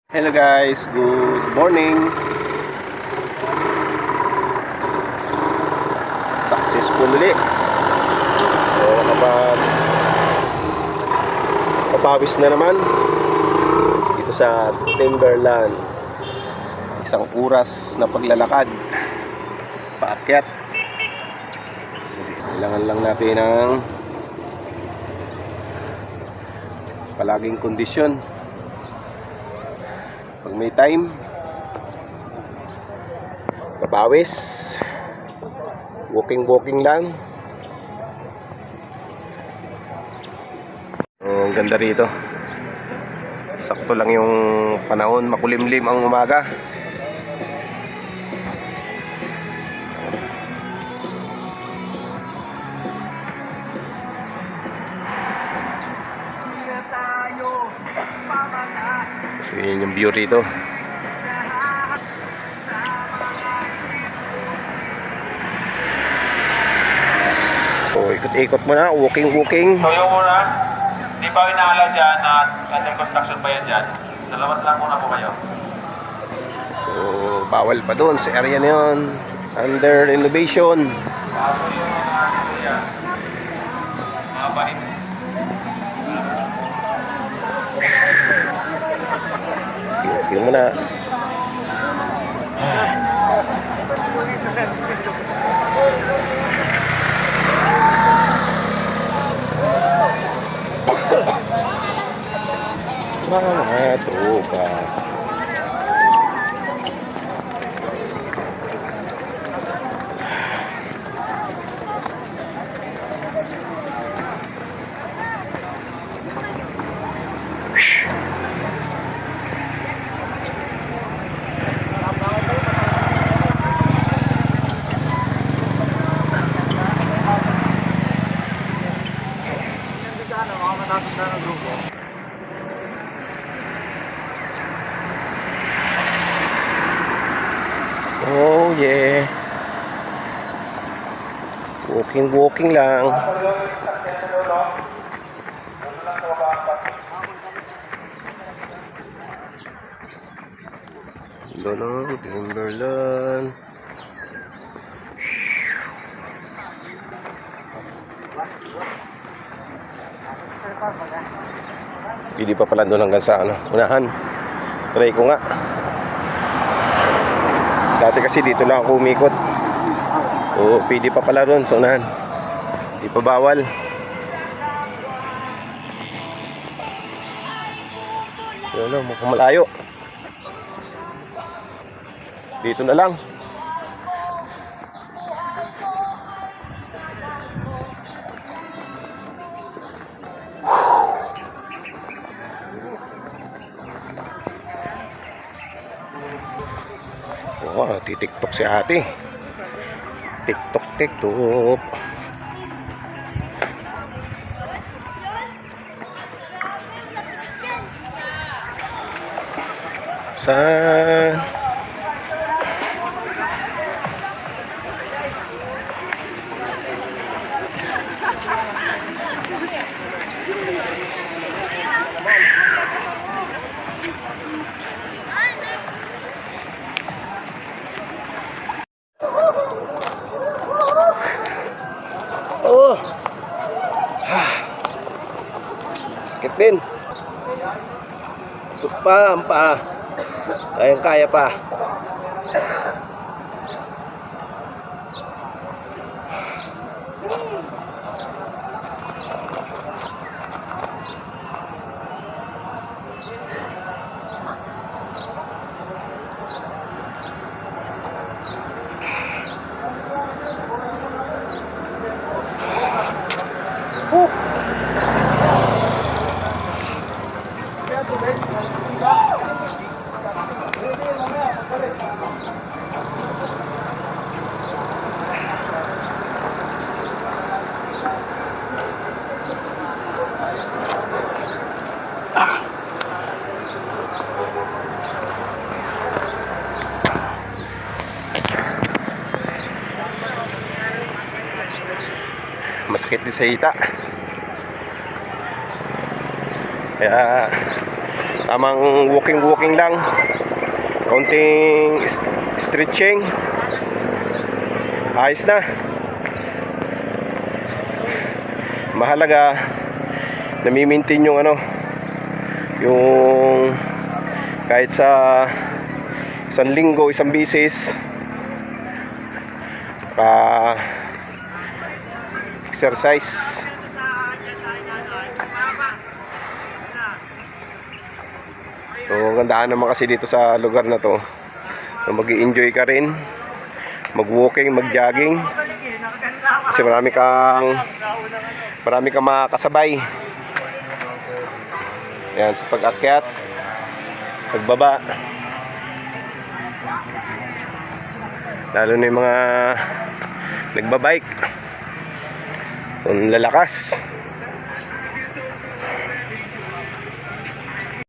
Hello guys, good morning. Successful ulit. So kapag papawis na naman dito sa Timberland. Isang oras na paglalakad paakyat. Kailangan lang natin ng palaging kondisyon. Pag may time, babawis, walking lang. Ang ganda rito, sakto lang yung panahon, makulimlim ang umaga. So yun yung view rito. So ikot-ikot mo na, walking. So yung muna, di ba inaala dyan at under construction pa yan dyan? Sa labas lang muna po kayo. So bawal pa doon sa area na yun, under renovation. Bago yung mga bahin. Yung muna. Mga tropa. Oh yeah. Walking lang. Doon Timberland. Pili pa pala doon hanggang sa unahan. Try ko nga. Dati kasi dito na ako umikot. O pili pa pala doon sa unahan. Di pa bawal. Yun, mukhang malayo. Dito na lang. Oh, titiktok si ate. Tiktok. Sa oh. Sakit din. Ito pa ang paa. Kaya pa. Masakit din sa hita. Kaya Tamang walking lang. Kaunting stretching. Ayos na. Mahalaga nami-maintain yung yung kahit sa isang linggo, isang bisis pa exercise. So, gandaan naman kasi dito sa lugar na to. So, mag-i-enjoy ka rin, mag-walking, mag-jogging. Kasi marami kang makakasabay. Yan, sa pag-akyat, pagbaba. Lalo na yung mga nagbabike. So, lalakas.